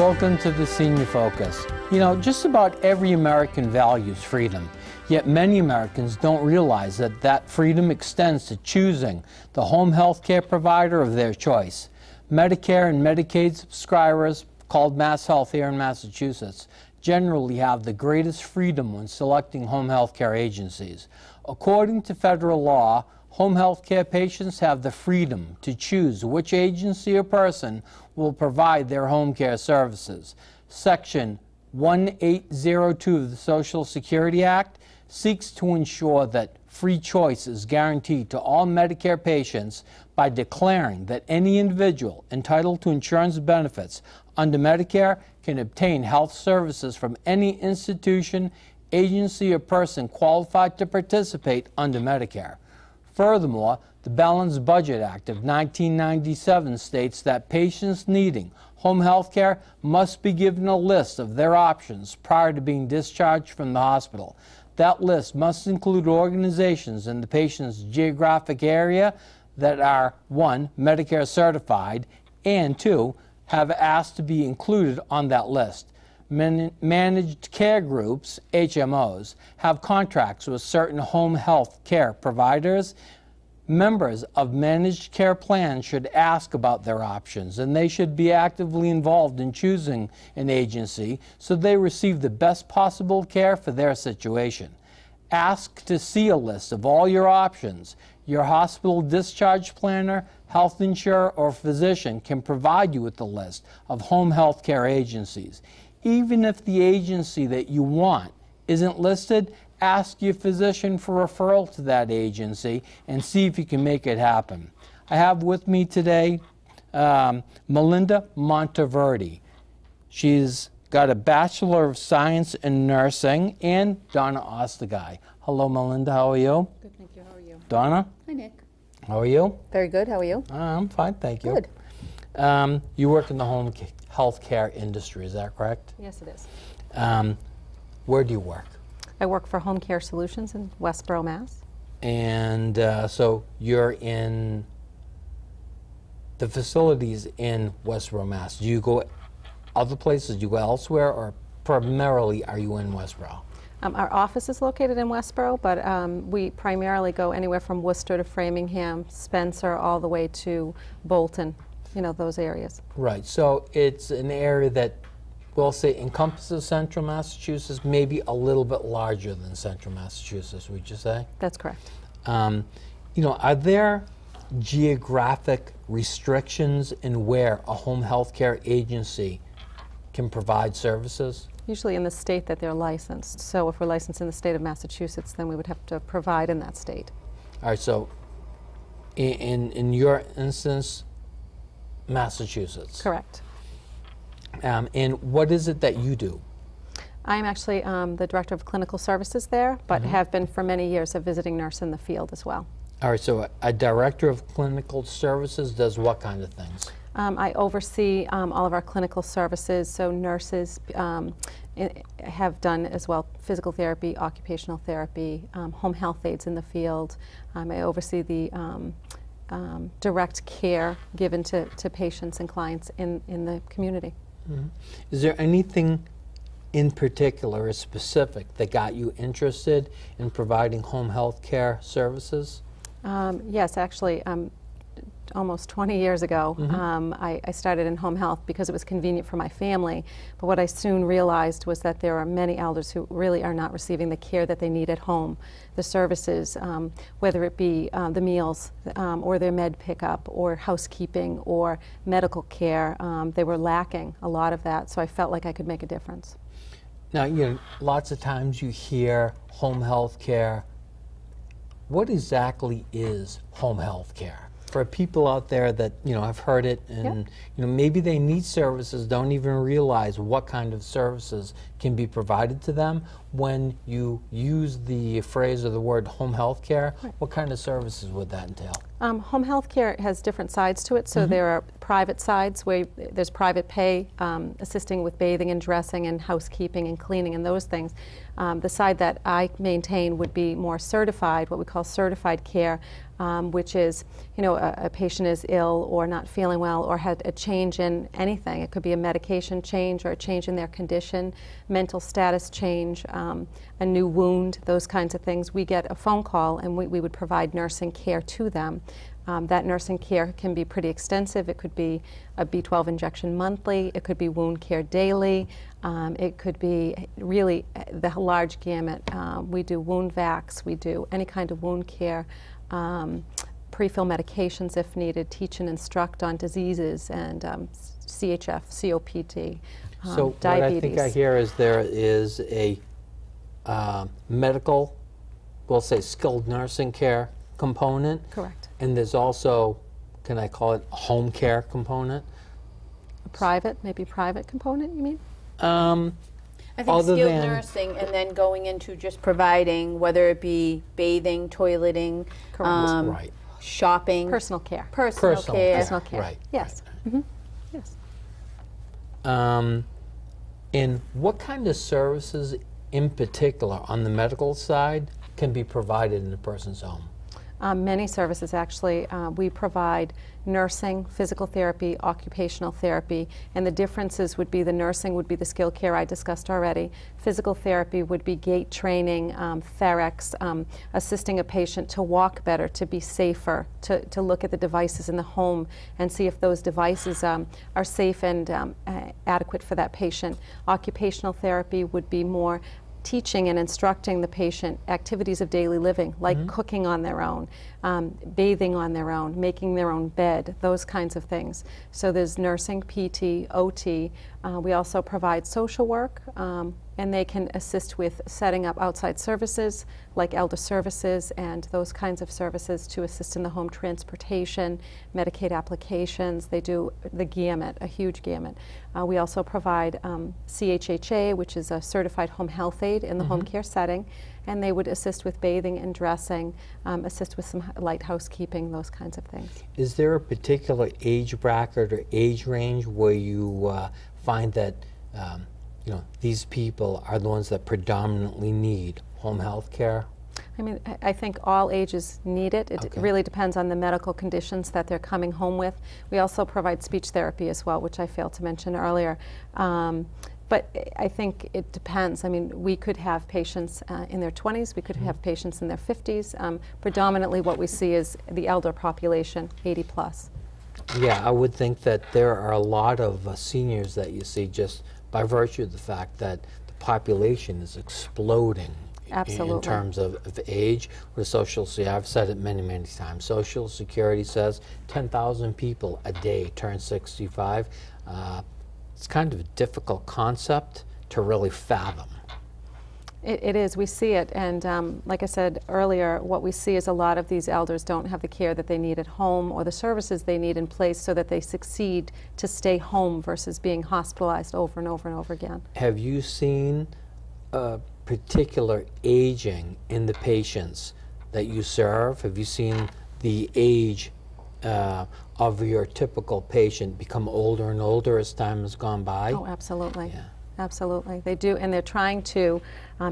Welcome to the Senior Focus. You know, just about every American values freedom, yet many Americans don't realize that that freedom extends to choosing the home health care provider of their choice. Medicare and Medicaid subscribers, called Mass Health here in Massachusetts, generally have the greatest freedom when selecting home health care agencies. According to federal law, home health care patients have the freedom to choose which agency or person will provide their home care services. Section 1802 of the Social Security Act seeks to ensure that free choice is guaranteed to all Medicare patients by declaring that any individual entitled to insurance benefits under Medicare can obtain health services from any institution, agency, or person qualified to participate under Medicare. Furthermore, the Balanced Budget Act of 1997 states that patients needing home health care must be given a list of their options prior to being discharged from the hospital. That list must include organizations in the patient's geographic area that are, 1, Medicare certified, and 2, have asked to be included on that list. Managed care groups, HMOs, have contracts with certain home health care providers. Members of managed care plans should ask about their options, and they should be actively involved in choosing an agency so they receive the best possible care for their situation. Ask to see a list of all your options. Your hospital discharge planner, health insurer, or physician can provide you with the list of home health care agencies. Even if the agency that you want isn't listed, ask your physician for referral to that agency and see if you can make it happen. I have with me today Melinda Monteverdi. She's got a Bachelor of Science in Nursing, and Donna Ostiguy. Hello, Melinda. How are you? Good, thank you. How are you? Donna? Hi, Nick. How are you? Very good. How are you? I'm fine, thank you. Good. You work in the home health care industry, is that correct? Yes, it is. Where do you work? I work for Home Care Solutions in Westboro, Mass. And so you're in the facilities in Westboro, Mass. Do you go other places? Do you go elsewhere, or primarily are you in Westboro? Our office is located in Westboro, but we primarily go anywhere from Worcester to Framingham, Spencer, all the way to Bolton, you know, those areas. Right. So it's an area that, we'll say, encompasses central Massachusetts, maybe a little bit larger than central Massachusetts, would you say? That's correct. You know, are there geographic restrictions in where a home health care agency can provide services? Usually in the state that they're licensed. So if we're licensed in the state of Massachusetts, then we would have to provide in that state. All right, so in your instance, Massachusetts. Correct. And what is it that you do? I'm actually the Director of Clinical Services there, but have been for many years a visiting nurse in the field as well. All right, so a Director of Clinical Services does what kind of things? I oversee all of our clinical services, so nurses have done as well physical therapy, occupational therapy, home health aides in the field. I oversee the direct care given to patients and clients in the community. Mm-hmm. Is there anything in particular or specific that got you interested in providing home health care services? Yes, actually, almost 20 years ago, I started in home health because it was convenient for my family. But what I soon realized was that there are many elders who really are not receiving the care that they need at home. The services, whether it be the meals or their med pickup or housekeeping or medical care, they were lacking a lot of that. So I felt like I could make a difference. Now, you know, lots of times you hear home health care. What exactly is home health care? For people out there that, you know, have heard it and, you know, maybe they need services, don't even realize what kind of services can be provided to them. when you use the phrase or the word home health care, Right. what kind of services would that entail? Home health care has different sides to it. So there are private sides where there's private pay, assisting with bathing and dressing and housekeeping and cleaning and those things. The side that I maintain would be more certified, what we call certified care, which is, a patient is ill or not feeling well or had a change in anything. It could be a medication change or a change in their condition, mental status change, a new wound, those kinds of things. We get a phone call and we would provide nursing care to them. That nursing care can be pretty extensive. It could be a B12 injection monthly. It could be wound care daily. It could be really the large gamut. We do wound vacs. We do any kind of wound care, pre-fill medications if needed, teach and instruct on diseases and CHF, COPD, So diabetes. what I think I hear is there is a medical, we'll say skilled nursing care component. Correct. And there's also, can I call it a home care component? A private, maybe private component, you mean? I think Other skilled than- nursing and then going into just providing, whether it be bathing, toileting, Right. shopping. Personal care. Personal care. Personal care. Right. Yes. Yes. And what kind of services in particular on the medical side can be provided in a person's home? Many services, actually. We provide nursing, physical therapy, occupational therapy, and the differences would be the nursing would be the skilled care I discussed already. Physical therapy would be gait training, Therex, assisting a patient to walk better, to be safer, to look at the devices in the home and see if those devices are safe and adequate for that patient. Occupational therapy would be more teaching and instructing the patient activities of daily living, like cooking on their own, bathing on their own, making their own bed, those kinds of things. So there's nursing, PT, OT. We also provide social work, and they can assist with setting up outside services like elder services and those kinds of services to assist in the home transportation, Medicaid applications. They do the gamut, a huge gamut. We also provide CHHA, which is a certified home health aide in the home care setting, and they would assist with bathing and dressing, assist with some light housekeeping, those kinds of things. Is there a particular age bracket or age range where you find that these people are the ones that predominantly need home health care? I mean, I think all ages need it. It Okay. really depends on the medical conditions that they're coming home with. We also provide speech therapy as well, which I failed to mention earlier. But I think it depends. I mean, we could have patients in their 20s, we could have patients in their 50s. Predominantly what we see is the elder population, 80 plus. Yeah, I would think that there are a lot of seniors that you see just by virtue of the fact that the population is exploding. Absolutely. In terms of age, with Social Security, I've said it many, many times, Social Security says 10,000 people a day turn 65. It's kind of a difficult concept to really fathom. It is. We see it. And like I said earlier, what we see is a lot of these elders don't have the care that they need at home or the services they need in place so that they succeed to stay home versus being hospitalized over and over and over again. Have you seen a particular aging in the patients that you serve? Have you seen the age of your typical patient become older and older as time has gone by? Oh, absolutely. Yeah. Absolutely. They do, and they're trying to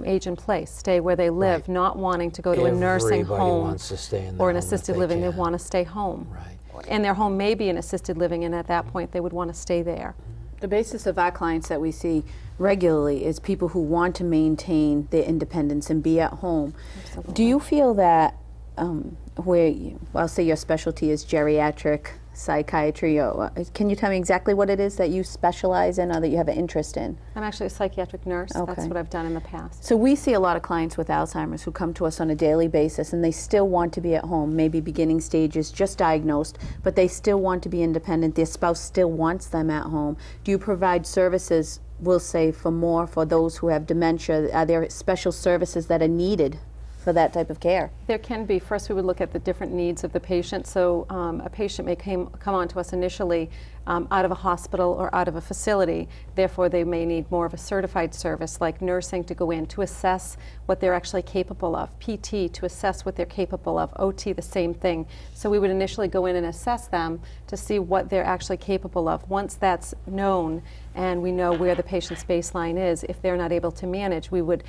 age in place, stay where they live, Right. not wanting to go to a nursing Everybody home wants to stay in the or an home if assisted they living. They can. want to stay home. Right. And their home may be an assisted living, and at that point they would want to stay there. The basis of our clients that we see regularly is people who want to maintain their independence and be at home. Absolutely. Do you feel that I'll say your specialty is geriatric psychiatry, or can you tell me exactly what it is that you specialize in or that you have an interest in? I'm actually a psychiatric nurse. That's Okay. what I've done in the past. So we see a lot of clients with Alzheimer's who come to us on a daily basis and they still want to be at home, maybe beginning stages, just diagnosed, but they still want to be independent. Their spouse still wants them at home. Do you provide services, we'll say, for those who have dementia? Are there special services that are needed for that type of care? There can be. First, we would look at the different needs of the patient. So a patient may come on to us initially out of a hospital or out of a facility. Therefore, they may need more of a certified service like nursing to go in to assess what they're actually capable of, PT to assess what they're capable of, OT the same thing. So we would initially go in and assess them to see what they're actually capable of. Once that's known and we know where the patient's baseline is, if they're not able to manage, we would,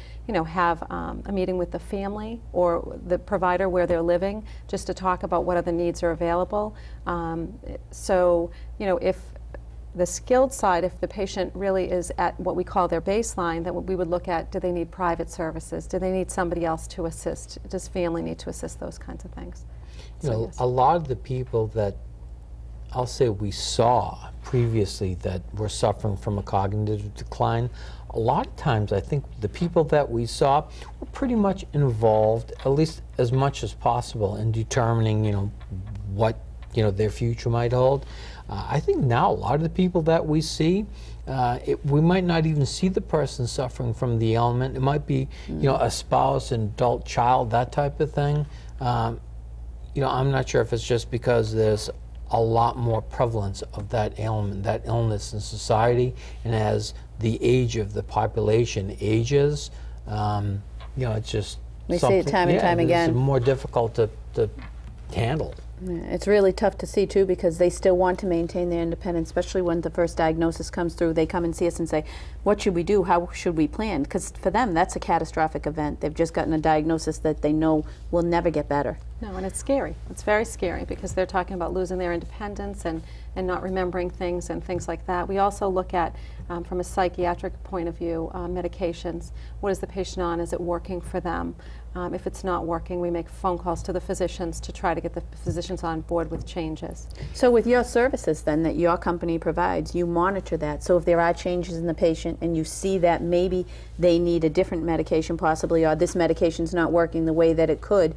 have a meeting with the family or the provider where they're living just to talk about what other needs are available. If the skilled side, if the patient really is at what we call their baseline, then we would look at, do they need private services? Do they need somebody else to assist? Does family need to assist? Those kinds of things. Yes. A lot of the people that I'll say we saw previously that were suffering from a cognitive decline, a lot of times I think the people that we saw were pretty much involved, at least as much as possible, in determining, what their future might hold. I think now a lot of the people that we see, we might not even see the person suffering from the ailment. It might be, a spouse, an adult child, that type of thing. I'm not sure if it's just because there's a lot more prevalence of that ailment, that illness in society, and as the age of the population ages, it's just we see it time and time again. It's more difficult to handle. It's really tough to see too, because they still want to maintain their independence, especially when the first diagnosis comes through. They come and see us and say, what should we do? How should we plan? Because for them, that's a catastrophic event. They've just gotten a diagnosis that they know will never get better. No, and it's scary. It's very scary because they're talking about losing their independence and not remembering things and things like that. We also look at, from a psychiatric point of view, medications. What is the patient on? Is it working for them? If it's not working, we make phone calls to the physicians to try to get the physicians on board with changes. So with your services then that your company provides, you monitor that. So if there are changes in the patient and you see that maybe they need a different medication possibly, or this medication's not working the way that it could,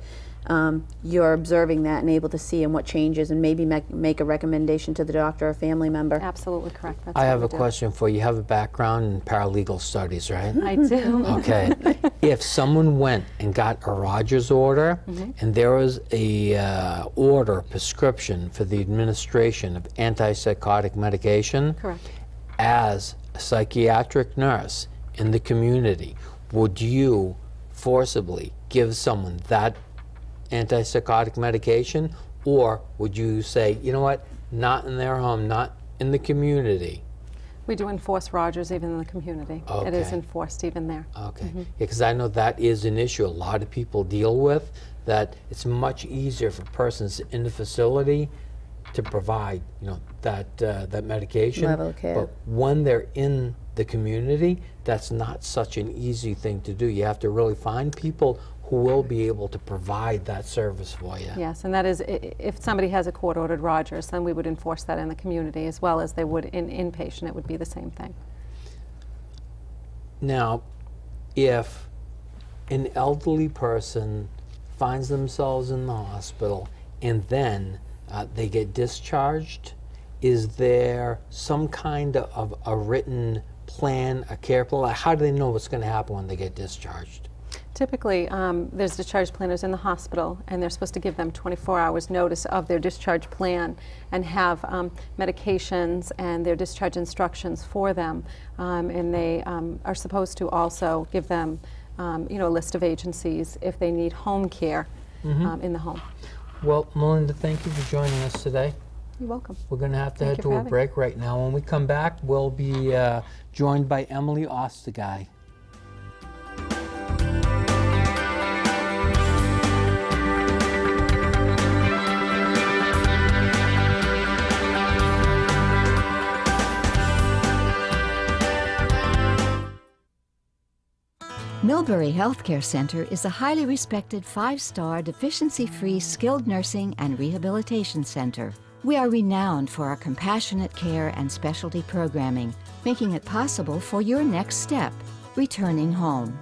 you're observing that and able to see and what changes and maybe make a recommendation to the doctor or family member. Absolutely correct. That's I have a question for you. You have a background in paralegal studies, right? I do. Okay. If someone went and got a Rogers order and there was a prescription for the administration of antipsychotic medication, correct, as a psychiatric nurse in the community, would you forcibly give someone that antipsychotic medication, or would you say, you know what, not in their home, not in the community? We do enforce Rogers even in the community. Okay. It is enforced even there. Okay, because I know that is an issue a lot of people deal with, that it's much easier for persons in the facility to provide, that medication. Level of care. But when they're in the community, that's not such an easy thing to do. You have to really find people who will be able to provide that service for you. Yes, and that is, if somebody has a court-ordered Rogers, then we would enforce that in the community as well as they would in inpatient. It would be the same thing. Now, if an elderly person finds themselves in the hospital and then they get discharged, is there some kind of a written plan, a care plan? How do they know what's going to happen when they get discharged? Typically, there's discharge planners in the hospital, and they're supposed to give them 24 hours notice of their discharge plan and have medications and their discharge instructions for them. And they are supposed to also give them a list of agencies if they need home care in the home. Well, Melinda, thank you for joining us today. You're welcome. We're going to have to head to a break right now. When we come back, we'll be joined by Emily Ostiguy. Millbury Healthcare Center is a highly respected 5-star deficiency-free skilled nursing and rehabilitation center. We are renowned for our compassionate care and specialty programming, making it possible for your next step, returning home.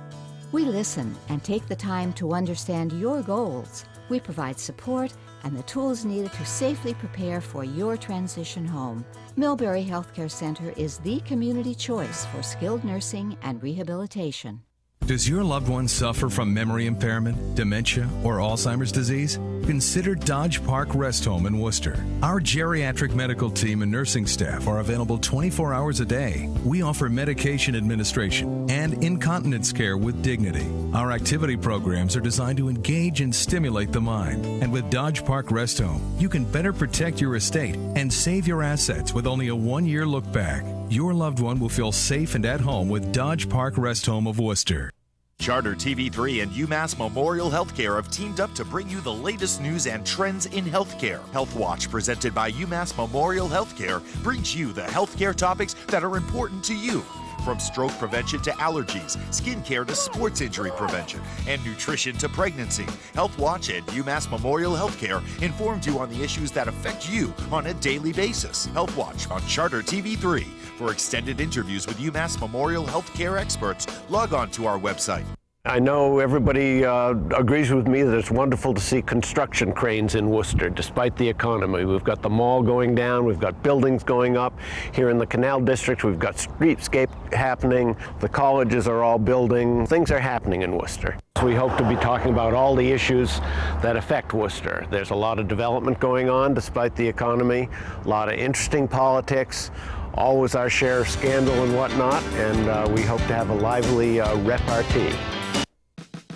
We listen and take the time to understand your goals. We provide support and the tools needed to safely prepare for your transition home. Millbury Healthcare Center is the community choice for skilled nursing and rehabilitation. Does your loved one suffer from memory impairment, dementia, or Alzheimer's disease? consider Dodge Park Rest Home in Worcester. Our geriatric medical team and nursing staff are available 24 hours a day. We offer medication administration and incontinence care with dignity. Our activity programs are designed to engage and stimulate the mind. And with Dodge Park Rest Home, you can better protect your estate and save your assets with only a 1-year look back. Your loved one will feel safe and at home with Dodge Park Rest Home of Worcester. Charter TV3 and UMass Memorial Healthcare have teamed up to bring you the latest news and trends in healthcare. Health Watch, presented by UMass Memorial Healthcare, brings you the healthcare topics that are important to you. From stroke prevention to allergies, skincare to sports injury prevention, and nutrition to pregnancy, Health Watch and UMass Memorial Healthcare informed you on the issues that affect you on a daily basis. Health Watch on Charter TV3. For extended interviews with UMass Memorial Healthcare experts, log on to our website. I know everybody agrees with me that it's wonderful to see construction cranes in Worcester, despite the economy. We've got the mall going down, we've got buildings going up. Here in the Canal District, we've got streetscape happening. The colleges are all building. Things are happening in Worcester. We hope to be talking about all the issues that affect Worcester. There's a lot of development going on despite the economy, a lot of interesting politics, always our share of scandal and whatnot, and we hope to have a lively repartee.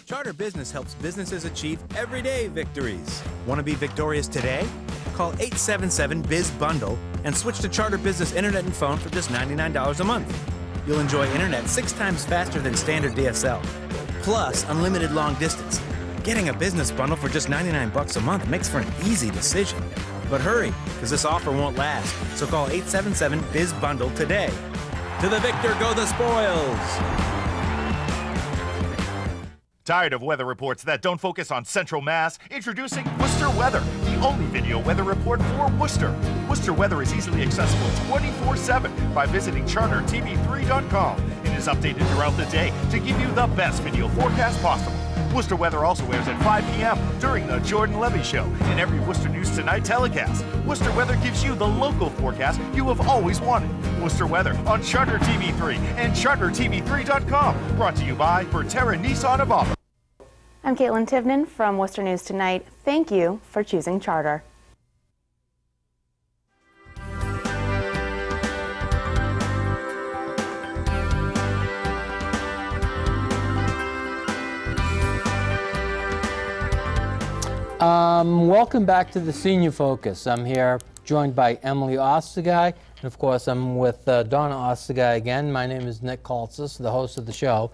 Charter Business helps businesses achieve everyday victories. Want to be victorious today? Call 877-BIZ-BUNDLE and switch to Charter Business Internet and phone for just $99 a month. You'll enjoy internet 6 times faster than standard DSL, plus unlimited long distance. Getting a business bundle for just $99 a month makes for an easy decision. But hurry, because this offer won't last. So call 877-BIZ-BUNDLE today. To the victor go the spoils! Tired of weather reports that don't focus on Central Mass? Introducing Worcester Weather, the only video weather report for Worcester. Worcester Weather is easily accessible 24/7 by visiting chartertv3.com. It is updated throughout the day to give you the best video forecast possible. Worcester Weather also airs at 5 p.m. during the Jordan Levy Show and every Worcester News Tonight telecast. Worcester Weather gives you the local forecast you have always wanted. Worcester Weather on Charter TV3 and chartertv3.com. Brought to you by Berterra Nissan of Auburn. I'm Caitlin Tivnan from Worcester News Tonight. Thank you for choosing Charter. Welcome back to the Senior Focus. I'm here joined by Emily Ostiguy, and of course I'm with Donna Ostiguy again. My name is Nick Kaltzis, the host of the show.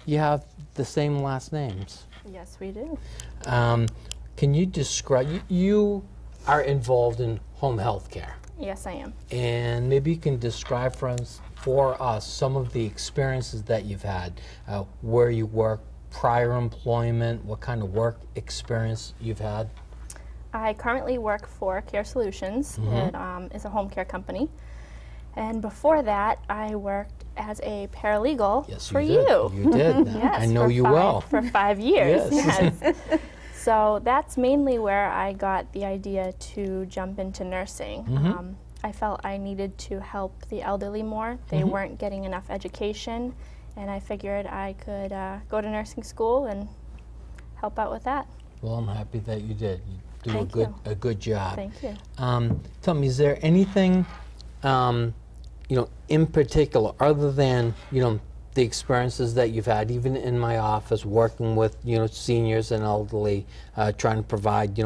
You have the same last names. Yes, we do. Can you describe, you are involved in home health care. Yes, I am. And maybe you can describe for us some of the experiences that you've had, where you work, prior employment, what kind of work experience you've had. I currently work for Care Solutions. It is a home care company. And before that, I worked as a paralegal for you. You did. Yes, I know you well. For 5 years. Yes. Yes. So that's mainly where I got the idea to jump into nursing. I felt I needed to help the elderly more. They weren't getting enough education, and I figured I could go to nursing school and help out with that. Well, I'm happy that you did. You do Thank a good job. Thank you. Tell me, is there anything, in particular, other than, the experiences that you've had, even in my office, working with, seniors and elderly, trying to provide,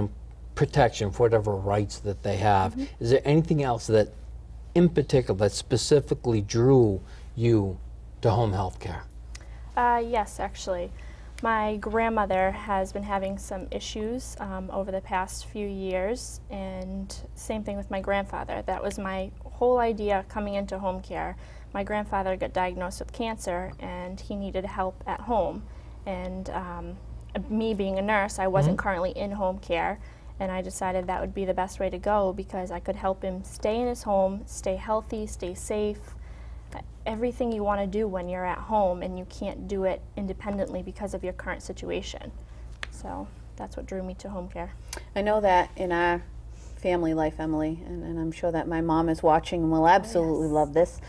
protection for whatever rights that they have. Is there anything else that, in particular, that specifically drew you to home health care? Yes, actually. My grandmother has been having some issues over the past few years, and same thing with my grandfather. That was my whole idea coming into home care. My grandfather got diagnosed with cancer, and he needed help at home. And me being a nurse, I wasn't currently in home care, and I decided that would be the best way to go because I could help him stay in his home, stay healthy, stay safe. Everything you want to do when you're at home and you can't do it independently because of your current situation. So that's what drew me to home care. I know that in our family life, Emily, and I'm sure that my mom is watching and will absolutely love this.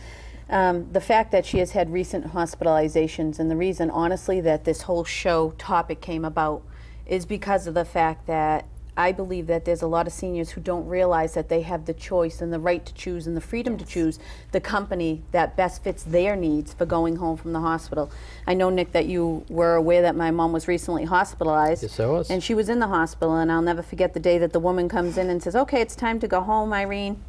The fact that she has had recent hospitalizations, and the reason, honestly, that this whole show topic came about is because of the fact that I believe that there's a lot of seniors who don't realize that they have the choice and the right to choose and the freedom to choose the company that best fits their needs for going home from the hospital. I know, Nick, that you were aware that my mom was recently hospitalized. Yes, I was. And she was in the hospital, and I'll never forget the day that the woman comes in and says, okay, it's time to go home, Irene.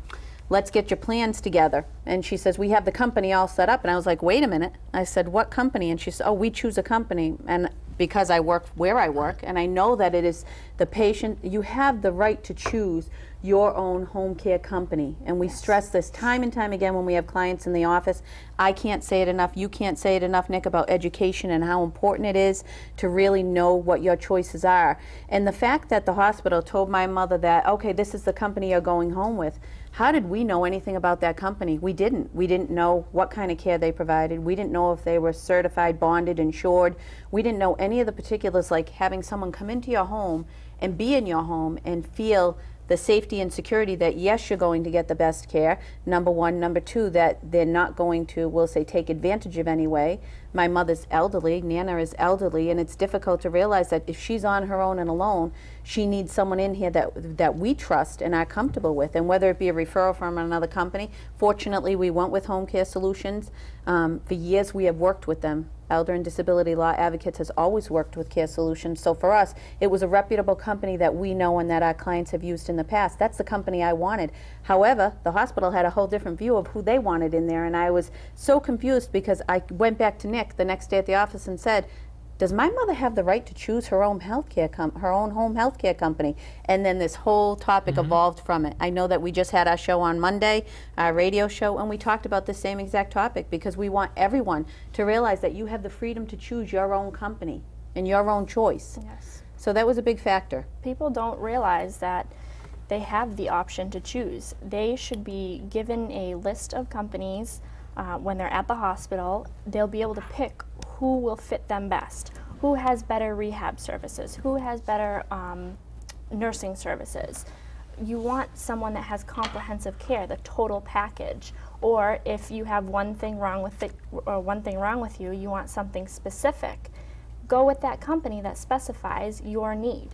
Let's get your plans together. And she says, we have the company all set up. And I was like, wait a minute. I said, what company? And she said, oh, we choose a company. And because I work where I work, and I know that it is the patient, you have the right to choose your own home care company. And we stress this time and time again when we have clients in the office. I can't say it enough, you can't say it enough, Nick, about education and how important it is to really know what your choices are. And the fact that the hospital told my mother that, okay, this is the company you're going home with, how did we know anything about that company? We didn't. We didn't know what kind of care they provided. We didn't know if they were certified, bonded, insured. We didn't know any of the particulars, like having someone come into your home and be in your home and feel the safety and security that, yes, you're going to get the best care, number one. Number two, that they're not going to, we'll say, take advantage of anyway. My mother's elderly, Nana is elderly, and it's difficult to realize that if she's on her own and alone, she needs someone in here that we trust and are comfortable with. And whether it be a referral from another company, fortunately we went with Home Care Solutions. For years we have worked with them. Elder and Disability Law Advocates has always worked with Care Solutions. So for us, it was a reputable company that we know and that our clients have used in the past. That's the company I wanted. However, the hospital had a whole different view of who they wanted in there, and I was so confused because I went back to Nick the next day at the office and said, does my mother have the right to choose her own her own home health care company? And then this whole topic evolved from it. I know that we just had our show on Monday, our radio show, and we talked about the same exact topic because we want everyone to realize that you have the freedom to choose your own company and your own choice. Yes. So that was a big factor. People don't realize that they have the option to choose. They should be given a list of companies when they're at the hospital. They'll be able to pick who will fit them best, who has better rehab services, who has better nursing services. You want someone that has comprehensive care, the total package. Or if you have one thing wrong with it, or one thing wrong with you, you want something specific. Go with that company that specifies your need.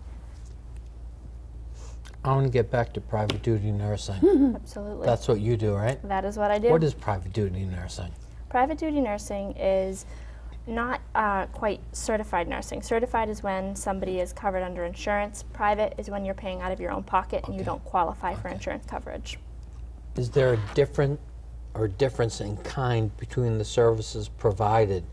I want to get back to private duty nursing. Absolutely. That's what you do, right? That is what I do. What is private duty nursing? Private duty nursing is not quite certified nursing. Certified is when somebody is covered under insurance. Private is when you're paying out of your own pocket and you don't qualify for insurance coverage. Is there a difference in kind between the services provided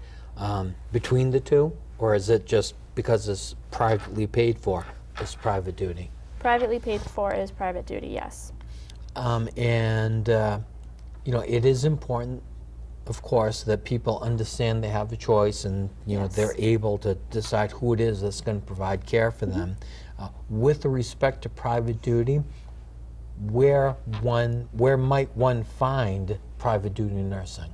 between the two, or is it just because it's privately paid for, it's private duty? Privately paid for is private duty, yes. You know, it is important, of course, that people understand they have a choice and, you know, they're able to decide who it is that's going to provide care for them. With respect to private duty, where might one find private duty nursing?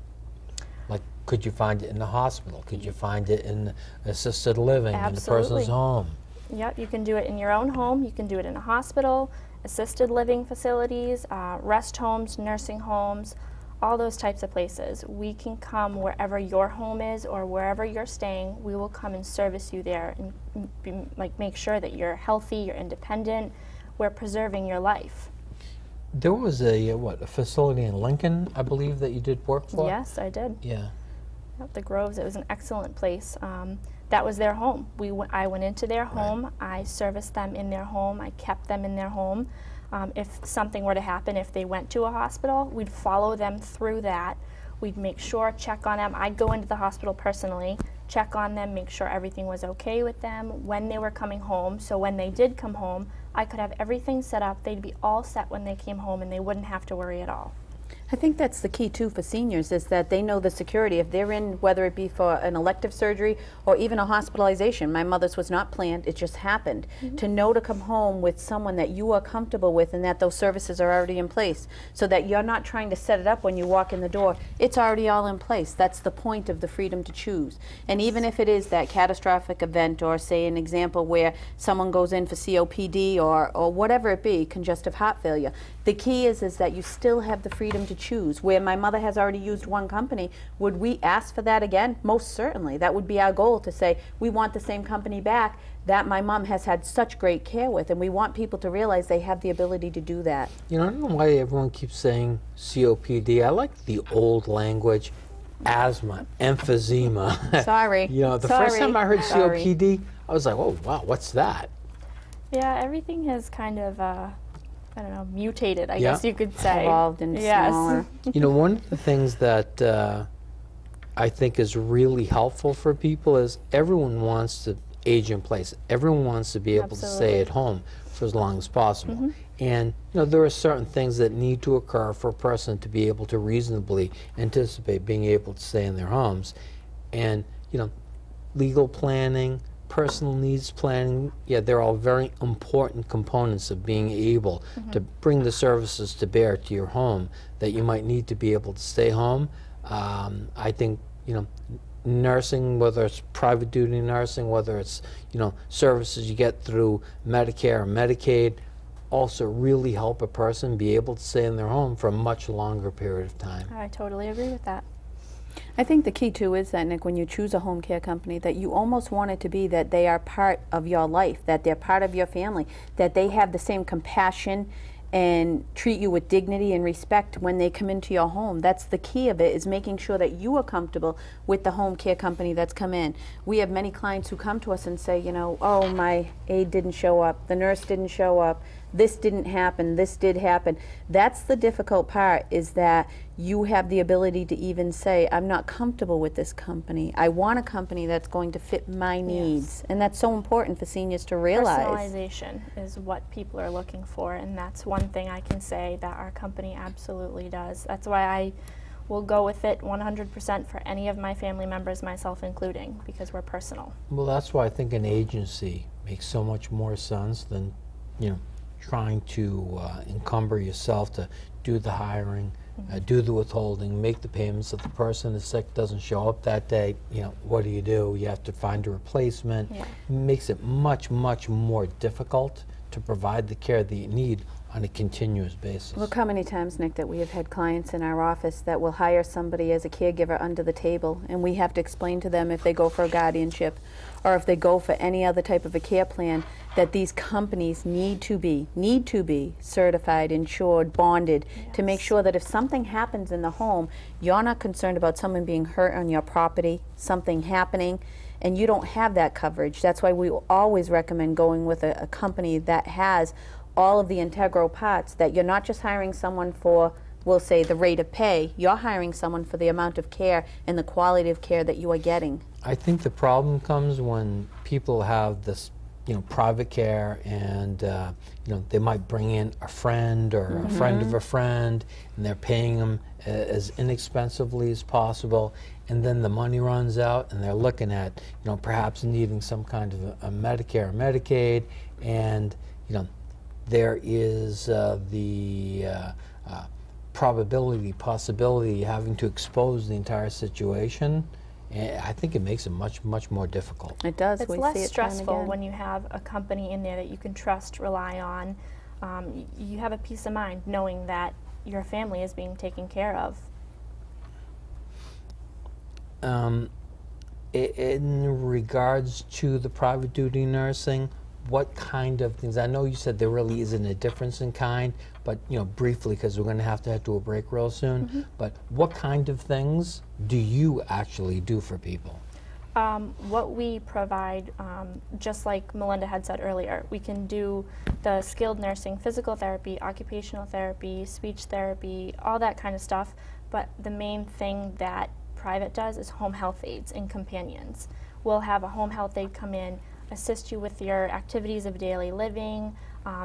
Like, could you find it in the hospital? Could you find it in assisted living, in the person's home? Yep, you can do it in your own home, you can do it in a hospital, assisted living facilities, rest homes, nursing homes, all those types of places. We can come wherever your home is or wherever you're staying. We will come and service you there and make sure that you're healthy, you're independent, we're preserving your life. There was a facility in Lincoln, I believe, that you did work for? Yes, I did. Yeah. Yep, the Groves, it was an excellent place. That was their home. I went into their home, I serviced them in their home, I kept them in their home. If something were to happen, if they went to a hospital, we'd follow them through that. We'd make sure, check on them. I'd go into the hospital personally, check on them, make sure everything was okay with them when they were coming home. So when they did come home, I could have everything set up. They'd be all set when they came home and they wouldn't have to worry at all. I think that's the key too for seniors, is that they know the security. If they're in, whether it be for an elective surgery or even a hospitalization, my mother's was not planned, it just happened. To know to come home with someone that you are comfortable with and that those services are already in place, so that you're not trying to set it up when you walk in the door. It's already all in place. That's the point of the freedom to choose. And even if it is that catastrophic event, or say an example where someone goes in for COPD or whatever it be, congestive heart failure, the key is that you still have the freedom to choose? Where my mother has already used one company, would we ask for that again? Most certainly. That would be our goal, to say we want the same company back that my mom has had such great care with, and we want people to realize they have the ability to do that. You know, I don't know why everyone keeps saying COPD. I like the old language, asthma, emphysema. Sorry. You know, the first time I heard COPD, I was like, oh, wow, what's that? Yeah, everything has kind of, I don't know, mutated, I guess you could say. Evolved and smaller. You know, one of the things that I think is really helpful for people is everyone wants to age in place. Everyone wants to be able to stay at home for as long as possible. And you know, there are certain things that need to occur for a person to be able to reasonably anticipate being able to stay in their homes. And you know, legal planning, personal needs planning, yeah, they're all very important components of being able to bring the services to bear to your home that you might need to be able to stay home. I think, you know, nursing, whether it's private duty nursing, whether it's, you know, services you get through Medicare or Medicaid, also really help a person be able to stay in their home for a much longer period of time. I totally agree with that. I think the key too is that, Nick, when you choose a home care company, that you almost want it to be that they are part of your life, that they're part of your family, that they have the same compassion and treat you with dignity and respect when they come into your home. That's the key of it, is making sure that you are comfortable with the home care company that's come in. We have many clients who come to us and say, you know, oh, my aide didn't show up, the nurse didn't show up, this didn't happen, this did happen. That's the difficult part, is that you have the ability to even say, I'm not comfortable with this company. I want a company that's going to fit my needs. And that's so important for seniors to realize. Personalization is what people are looking for, and that's one thing I can say that our company absolutely does. That's why I will go with it 100% for any of my family members, myself including, because we're personal. Well, that's why I think an agency makes so much more sense than, you know, trying to encumber yourself to do the hiring, do the withholding, make the payments. If the person is sick, doesn't show up that day, you know, what do? You have to find a replacement. It makes it much, much more difficult to provide the care that you need on a continuous basis. Look how many times, Nick, that we have had clients in our office that will hire somebody as a caregiver under the table, and we have to explain to them, if they go for a guardianship or if they go for any other type of a care plan, that these companies need to be certified, insured, bonded, to make sure that if something happens in the home, you're not concerned about someone being hurt on your property, something happening, and you don't have that coverage. That's why we always recommend going with a company that has all of the integral parts, that you're not just hiring someone for, we'll say, the rate of pay, you're hiring someone for the amount of care and the quality of care that you are getting. I think the problem comes when people have this, you know, private care, and you know, they might bring in a friend or a friend of a friend, and they're paying them as inexpensively as possible, and then the money runs out, and they're looking at, you know, perhaps needing some kind of a Medicare or Medicaid, and you know, there is the possibility of having to expose the entire situation. And I think it makes it much, much more difficult. It does. It's less stressful when you have a company in there that you can trust, rely on. You have a peace of mind knowing that your family is being taken care of. In regards to the private duty nursing, what kind of things? I know you said there really isn't a difference in kind, but you know, briefly, because we're going to head to a break real soon. But what kind of things do you actually do for people? What we provide, just like Melinda had said earlier, we can do the skilled nursing, physical therapy, occupational therapy, speech therapy, all that kind of stuff. But the main thing that private does is home health aides and companions. We'll have a home health aide come in, assist you with your activities of daily living,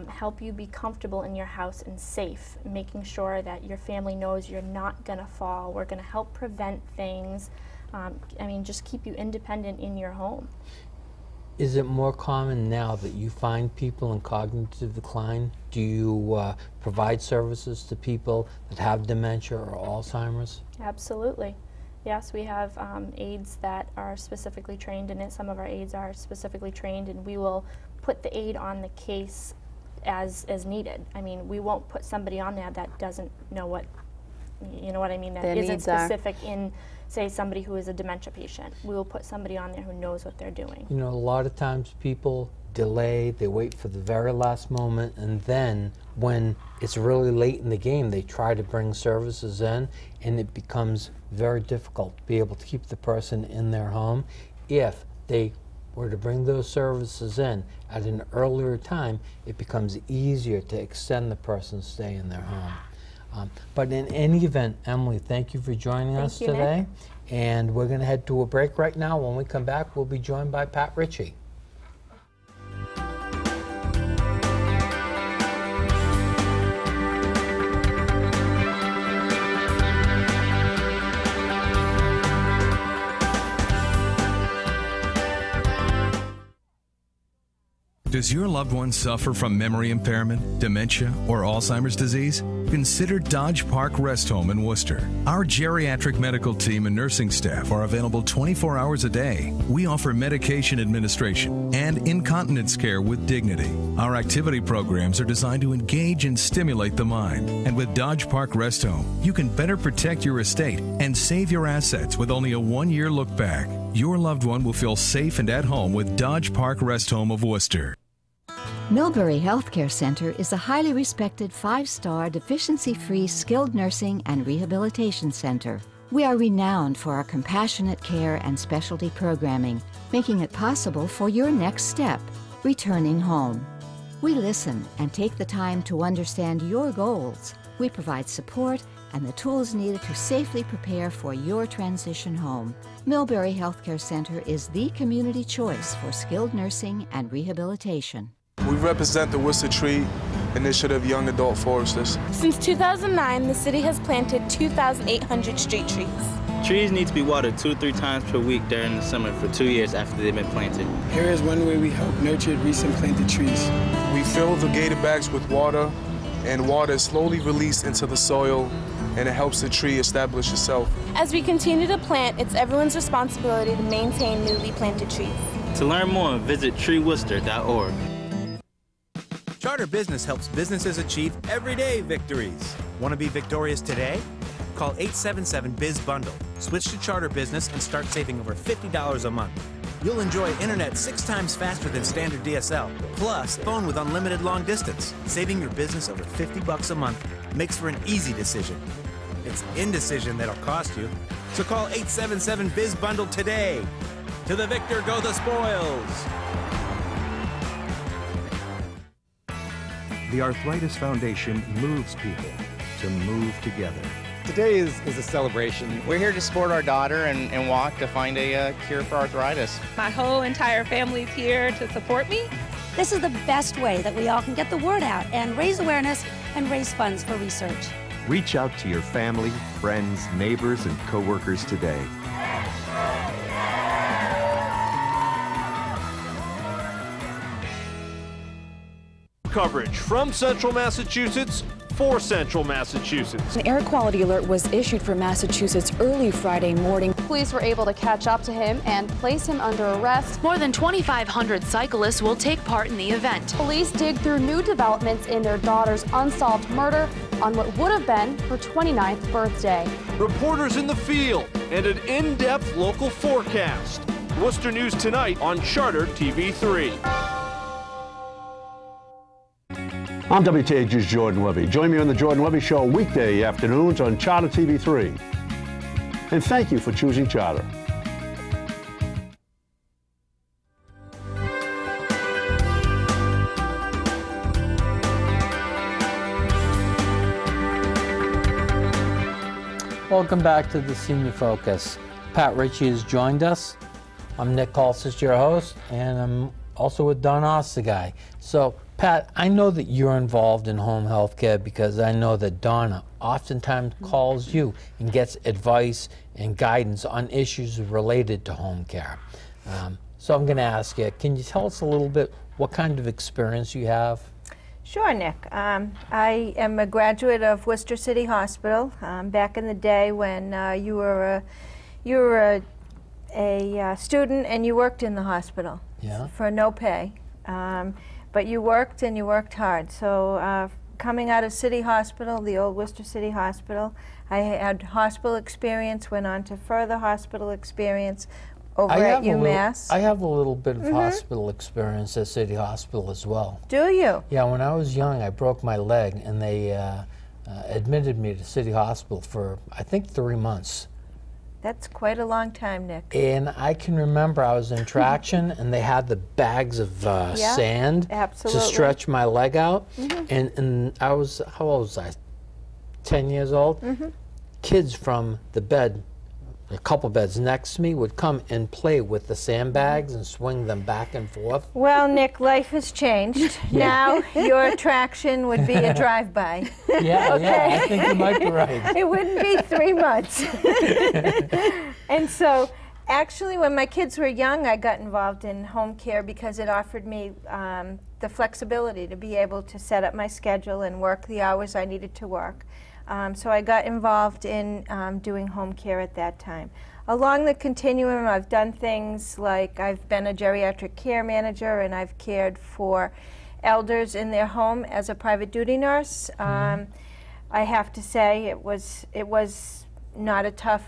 help you be comfortable in your house and safe, making sure that your family knows you're not going to fall. We're going to help prevent things. I mean, just keep you independent in your home. Is it more common now that you find people in cognitive decline? Do you provide services to people that have dementia or Alzheimer's? Absolutely. Yes, we have aides that are specifically trained in it. Some of our aides are specifically trained, and we will put the aide on the case as needed. I mean, we won't put somebody on there that doesn't know what you know what I mean, that Their isn't needs are. specific in, say, somebody who is a dementia patient. We will put somebody on there who knows what they're doing. You know, a lot of times people delay, they wait for the very last moment, and then when it's really late in the game, they try to bring services in, and it becomes very difficult to be able to keep the person in their home. If they were to bring those services in at an earlier time, it becomes easier to extend the person's stay in their home. But in any event, Emily, thank you for joining us today. Nick. And we're going to head to a break right now. When we come back, we'll be joined by Pat Ritchie. Does your loved one suffer from memory impairment, dementia, or Alzheimer's disease? Consider Dodge Park Rest Home in Worcester. Our geriatric medical team and nursing staff are available 24 hours a day. We offer medication administration and incontinence care with dignity. Our activity programs are designed to engage and stimulate the mind. And with Dodge Park Rest Home, you can better protect your estate and save your assets with only a 1-year look back. Your loved one will feel safe and at home with Dodge Park Rest Home of Worcester. Millbury Healthcare Center is a highly respected 5-star deficiency-free skilled nursing and rehabilitation center. We are renowned for our compassionate care and specialty programming, making it possible for your next step, returning home. We listen and take the time to understand your goals. We provide support and the tools needed to safely prepare for your transition home. Millbury Healthcare Center is the community choice for skilled nursing and rehabilitation. We represent the Worcester Tree Initiative Young Adult Foresters. Since 2009, the city has planted 2,800 street trees. Trees need to be watered 2 to 3 times per week during the summer for 2 years after they've been planted. Here is one way we help nurture recent planted trees. We fill the gator bags with water, and water is slowly released into the soil, and it helps the tree establish itself. As we continue to plant, it's everyone's responsibility to maintain newly planted trees. To learn more, visit treeworcester.org. Charter Business helps businesses achieve everyday victories. Want to be victorious today? Call 877-BIZ-BUNDLE. Switch to Charter Business and start saving over $50 a month. You'll enjoy internet 6 times faster than standard DSL, plus phone with unlimited long distance. Saving your business over $50 a month makes for an easy decision. It's indecision that'll cost you. So call 877-BIZ-BUNDLE today. To the victor go the spoils. The Arthritis Foundation moves people to move together. Today is a celebration. We're here to support our daughter and walk to find a cure for arthritis. My whole entire family's here to support me. This is the best way that we all can get the word out and raise awareness and raise funds for research. Reach out to your family, friends, neighbors, and coworkers today. Coverage from Central Massachusetts for Central Massachusetts. An air quality alert was issued for Massachusetts early Friday morning. Police were able to catch up to him and place him under arrest. More than 2,500 cyclists will take part in the event. Police dig through new developments in their daughter's unsolved murder on what would have been her 29th birthday. Reporters in the field and an in-depth local forecast. Worcester News Tonight on Charter TV3. I'm WTAG's Jordan Levy. Join me on the Jordan Levy Show weekday afternoons on Charter TV3. And thank you for choosing Charter. Welcome back to the Senior Focus. Pat Ritchie has joined us. I'm Nick Kalsis, your host, and I'm also with Emily Ostiguy. So, Pat, I know that you're involved in home health care because I know that Donna oftentimes calls you and gets advice and guidance on issues related to home care. So I'm going to ask you, can you tell us a little bit what kind of experience you have? Sure, Nick. I am a graduate of Worcester City Hospital. Back in the day when you were a student and you worked in the hospital for no pay. But you worked and you worked hard. So coming out of City Hospital, the old Worcester City Hospital. I had hospital experience, went on to further hospital experience over at UMass. I have a little bit of hospital experience at City Hospital as well. Do you? Yeah, when I was young, I broke my leg, and they admitted me to City Hospital for, I think, 3 months. That's quite a long time, Nick. And I can remember I was in traction, and they had the bags of sand to stretch my leg out. And I was, how old was I? 10 years old. Kids from the bed, a couple beds next to me, would come and play with the sandbags and swing them back and forth. Well, Nick, life has changed. Now your attraction would be a drive-by. Yeah, okay. yeah, I think you might be right. It wouldn't be 3 months. And so, actually, when my kids were young, I got involved in home care because it offered me the flexibility to be able to set up my schedule and work the hours I needed to work. So I got involved in doing home care at that time. Along the continuum, I've done things like I've been a geriatric care manager, and I've cared for elders in their home as a private duty nurse. I have to say it was not a tough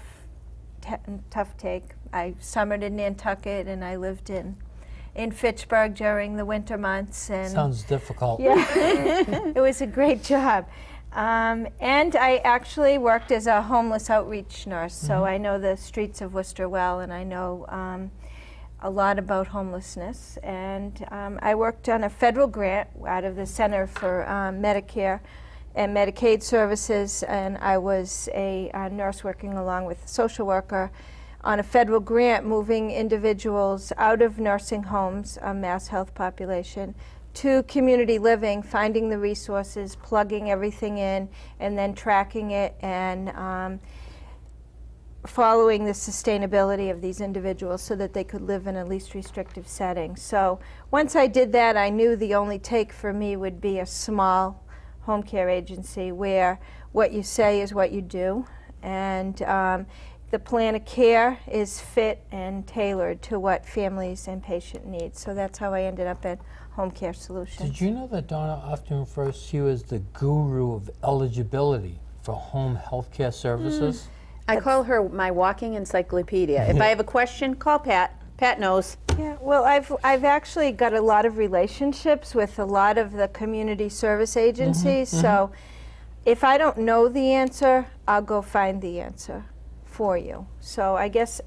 take. I summered in Nantucket, and I lived in Fitchburg during the winter months. And sounds difficult. Yeah, it was a great job. And I actually worked as a homeless outreach nurse, so I know the streets of Worcester well, and I know a lot about homelessness. And I worked on a federal grant out of the Center for Medicare and Medicaid Services, and I was a nurse working along with a social worker on a federal grant moving individuals out of nursing homes, a mass health population, to community living, finding the resources, plugging everything in, and then tracking it and following the sustainability of these individuals so that they could live in a least restrictive setting. So once I did that, I knew the only take for me would be a small home care agency where what you say is what you do, and the plan of care is fit and tailored to what families and patient needs. So that's how I ended up at Home Care Solutions. Did you know that Donna often refers to you as the guru of eligibility for home health care services? I call her my walking encyclopedia. If I have a question, call Pat. Pat knows. Yeah, well, I've actually got a lot of relationships with a lot of the community service agencies, so if I don't know the answer, I'll go find the answer for you. So I guess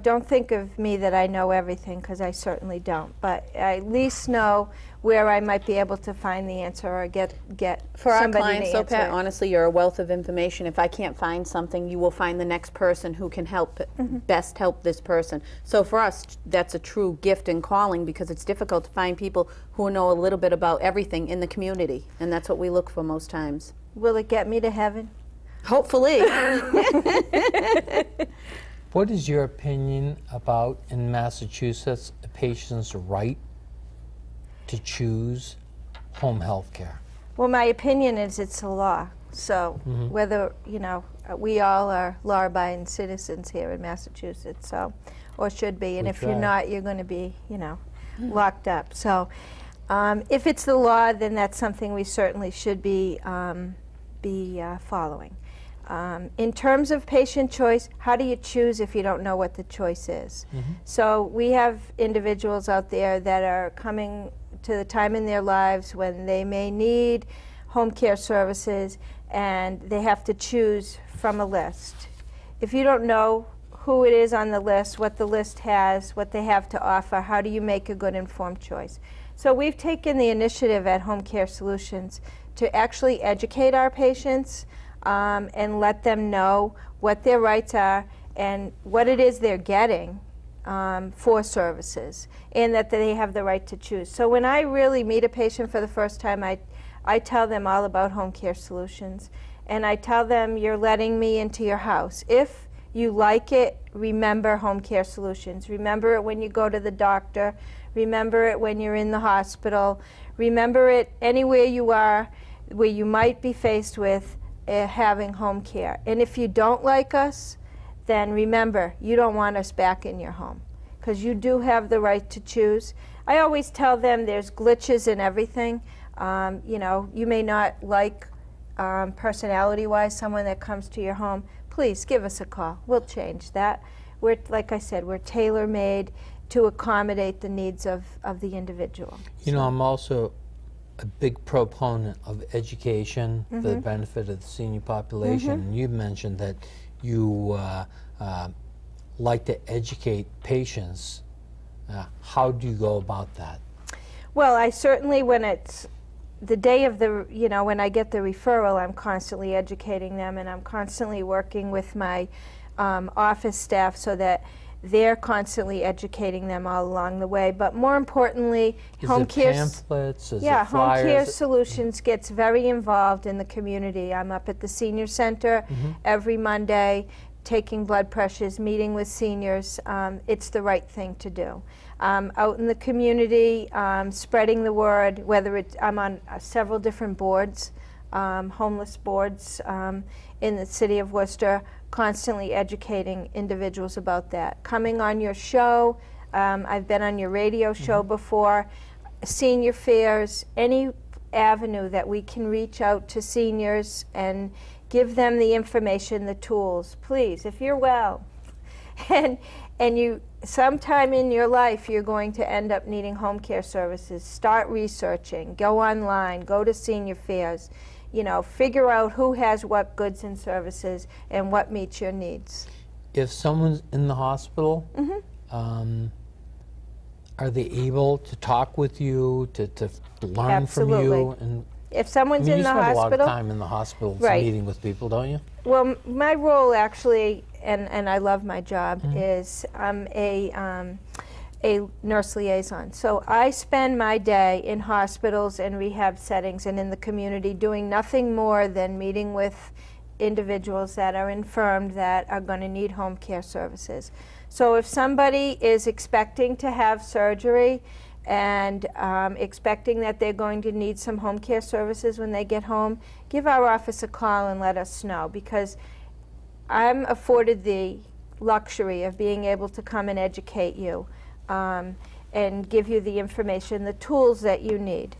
don't think of me that I know everything, because I certainly don't, but I at least know where I might be able to find the answer or get for our somebody clients. to So answer Pat, it. honestly, you're a wealth of information. If I can't find something, you will find the next person who can help best help this person. So for us, that's a true gift and calling, because it's difficult to find people who know a little bit about everything in the community, and that's what we look for most times. Will it get me to heaven? Hopefully. What is your opinion about, in Massachusetts, a patient's right to choose home health care? Well, my opinion is it's a law. So whether, we all are law-abiding citizens here in Massachusetts, so, or should be. And if you're not, you're going to be, locked up. So if it's the law, then that's something we certainly should be following. In terms of patient choice, how do you choose if you don't know what the choice is? So we have individuals out there that are coming to the time in their lives when they may need home care services, and they have to choose from a list. If you don't know who it is on the list, what the list has, what they have to offer, how do you make a good informed choice? So we've taken the initiative at Home Care Solutions to actually educate our patients and let them know what their rights are and what it is they're getting for services, and that they have the right to choose. So when I really meet a patient for the first time, I tell them all about Home Care Solutions, and I tell them, you're letting me into your house. If you like it, remember Home Care Solutions. Remember it when you go to the doctor. Remember it when you're in the hospital. Remember it anywhere you are where you might be faced with having home care. And if you don't like us, then remember, you don't want us back in your home, because you do have the right to choose. I always tell them there's glitches in everything. You know, you may not like personality-wise someone that comes to your home. Please give us a call. We'll change that. We're, like I said, we're tailor-made to accommodate the needs of the individual. You know, I'm also a big proponent of education for the benefit of the senior population. And you mentioned that you like to educate patients. How do you go about that? Well, I certainly, when it's the day of the, you know, when I get the referral, I'm constantly educating them, and I'm constantly working with my office staff so that they're constantly educating them all along the way. But more importantly, home care pamphlets? Is yeah, it flyers? Home Care Solutions gets very involved in the community. I'm up at the senior center every Monday, taking blood pressures, meeting with seniors. It's the right thing to do. Out in the community, spreading the word, whether it's, I'm on several different boards, homeless boards in the city of Worcester, constantly educating individuals about that. Coming on your show, I've been on your radio show before, senior fairs, any avenue that we can reach out to seniors and give them the information, the tools. Please, if you're well, and you, sometime in your life you're going to end up needing home care services, start researching, go online, go to senior fairs, you know, figure out who has what goods and services and what meets your needs. If someone's in the hospital, are they able to talk with you, to learn from you? And if someone's in the hospital, you spend a lot of time in the hospital meeting with people, don't you? Well, my role actually, and I love my job, is I'm a nurse liaison. So I spend my day in hospitals and rehab settings and in the community doing nothing more than meeting with individuals that are infirmed that are going to need home care services. So if somebody is expecting to have surgery and expecting that they're going to need some home care services when they get home, give our office a call and let us know, because I'm afforded the luxury of being able to come and educate you and give you the information, the tools that you need.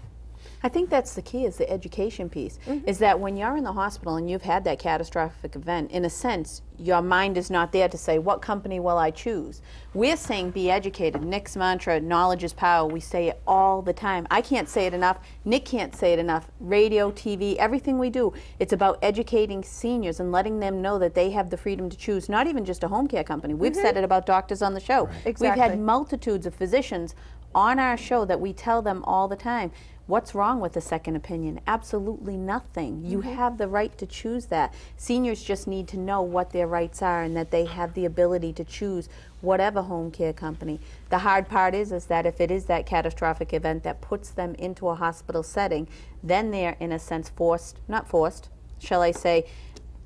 I think that's the key, is the education piece, is that when you're in the hospital and you've had that catastrophic event, in a sense, your mind is not there to say, what company will I choose? We're saying be educated. Nick's mantra, knowledge is power. We say it all the time. I can't say it enough. Nick can't say it enough. Radio, TV, everything we do, it's about educating seniors and letting them know that they have the freedom to choose, not even just a home care company. We've said it about doctors on the show. Right. Exactly. We've had multitudes of physicians on our show that we tell them all the time, what's wrong with a second opinion? Absolutely nothing. You have the right to choose that. Seniors just need to know what their rights are and that they have the ability to choose whatever home care company. The hard part is that if it is that catastrophic event that puts them into a hospital setting, then they're in a sense forced, not forced, shall I say,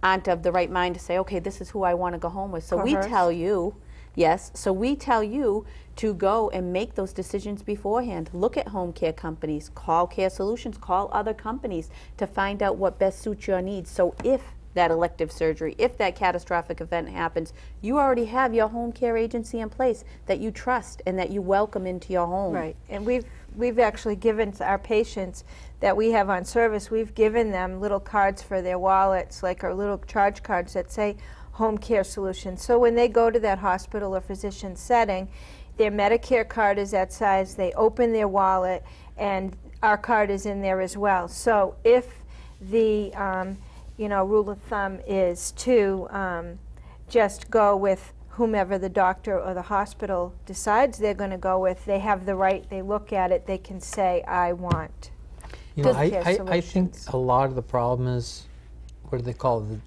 aren't of the right mind to say, okay, this is who I want to go home with. So we tell you, yes, so we tell you to go and make those decisions beforehand. Look at home care companies, call Care Solutions, call other companies to find out what best suits your needs. So if that elective surgery, if that catastrophic event happens, you already have your home care agency in place that you trust and that you welcome into your home. Right, and we've actually given to our patients that we have on service, we've given them little cards for their wallets, like our little charge cards that say Home Care Solutions. So when they go to that hospital or physician setting, their Medicare card is that size, they open their wallet, and our card is in there as well. So if the rule of thumb is to just go with whomever the doctor or the hospital decides they're going to go with, they have the right, they look at it, they can say, I want. You know, I think a lot of the problem is, what do they call it, the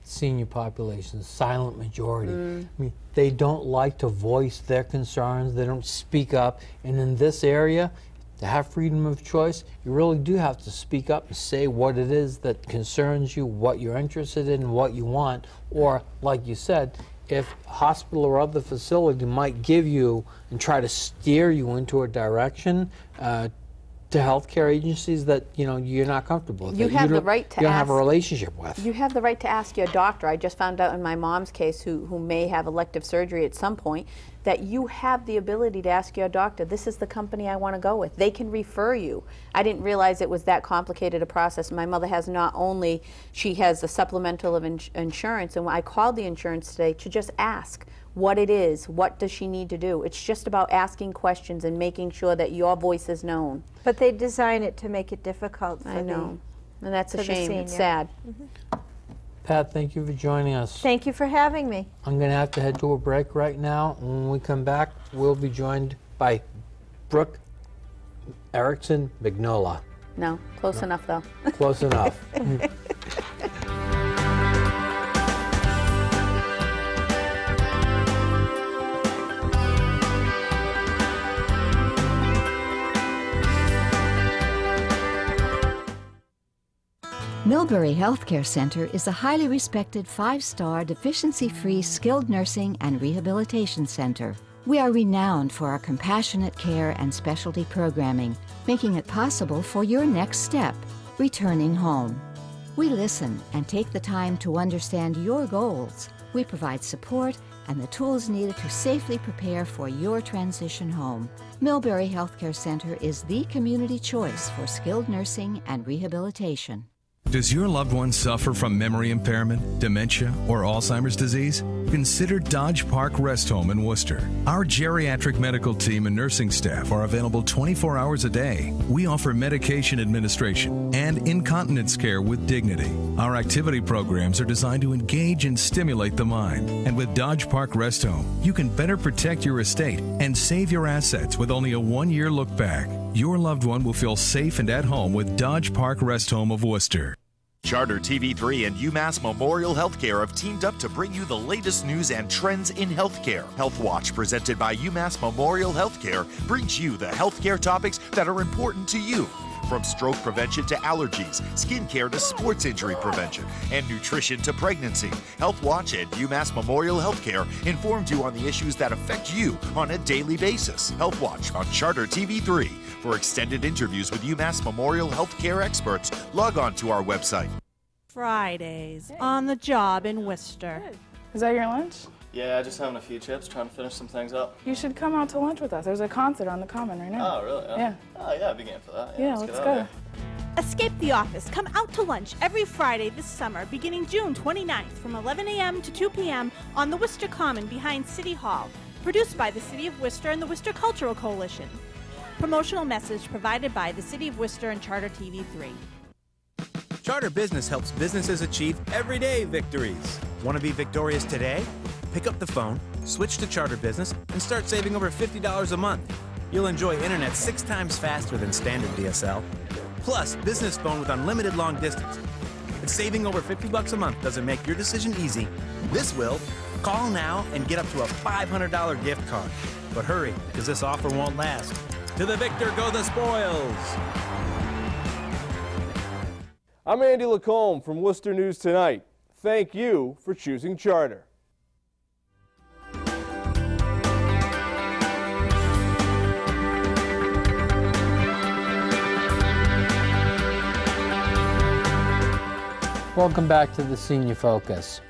senior population, silent majority. I mean, they don't like to voice their concerns, they don't speak up, and in this area, to have freedom of choice, you really do have to speak up and say what it is that concerns you, what you're interested in, what you want, or, like you said, if a hospital or other facility might give you and try to steer you into a direction, to to healthcare agencies that you're not comfortable with. You have the right to you don't have a relationship with. You have the right to ask your doctor. I just found out in my mom's case, who may have elective surgery at some point, that you have the ability to ask your doctor, this is the company I want to go with. They can refer you. I didn't realize it was that complicated a process. My mother has not only, she has a supplemental of insurance, and I called the insurance today to just ask what it is, what does she need to do. It's just about asking questions and making sure that your voice is known. But they design it to make it difficult for I know, and that's a for the shame. senior. It's sad. Pat, thank you for joining us. Thank you for having me. I'm going to have to head to a break right now. When we come back, we'll be joined by Brooke Erickson Mignola. No, close enough though. Close enough. Millbury Healthcare Center is a highly respected 5-star deficiency-free skilled nursing and rehabilitation center. We are renowned for our compassionate care and specialty programming, making it possible for your next step, returning home. We listen and take the time to understand your goals. We provide support and the tools needed to safely prepare for your transition home. Millbury Healthcare Center is the community choice for skilled nursing and rehabilitation. Does your loved one suffer from memory impairment, dementia, or Alzheimer's disease? Consider Dodge Park Rest Home in Worcester. Our geriatric medical team and nursing staff are available 24 hours a day. We offer medication administration and incontinence care with dignity. Our activity programs are designed to engage and stimulate the mind. And with Dodge Park Rest Home, you can better protect your estate and save your assets with only a 1-year look back. Your loved one will feel safe and at home with Dodge Park Rest Home of Worcester. Charter TV3 and UMass Memorial Healthcare have teamed up to bring you the latest news and trends in healthcare. Health Watch, presented by UMass Memorial Healthcare, brings you the healthcare topics that are important to you. From stroke prevention to allergies, skin care to sports injury prevention, and nutrition to pregnancy, Health Watch and UMass Memorial Healthcare informs you on the issues that affect you on a daily basis. Health Watch on Charter TV3. For extended interviews with UMass Memorial Healthcare experts, log on to our website. Fridays on the job in Worcester. Is that your lunch? Yeah, just having a few chips, trying to finish some things up. You should come out to lunch with us. There's a concert on the Common right now. Oh, really? Yeah. Oh, yeah, I'd be game for that. Yeah, let's go. Escape the office. Come out to lunch every Friday this summer, beginning June 29th from 11 a.m. to 2 p.m. on the Worcester Common behind City Hall. Produced by the City of Worcester and the Worcester Cultural Coalition. Promotional message provided by the City of Worcester and Charter TV3. Charter Business helps businesses achieve everyday victories. Want to be victorious today? Pick up the phone, switch to Charter Business, and start saving over $50 a month. You'll enjoy internet 6 times faster than standard DSL. Plus, business phone with unlimited long distance. If saving over $50 a month doesn't make your decision easy, this will. Call now and get up to a $500 gift card. But hurry, because this offer won't last. To the victor go the spoils! I'm Andy Lacombe from Worcester News Tonight. Thank you for choosing Charter. Welcome back to the Senior Focus.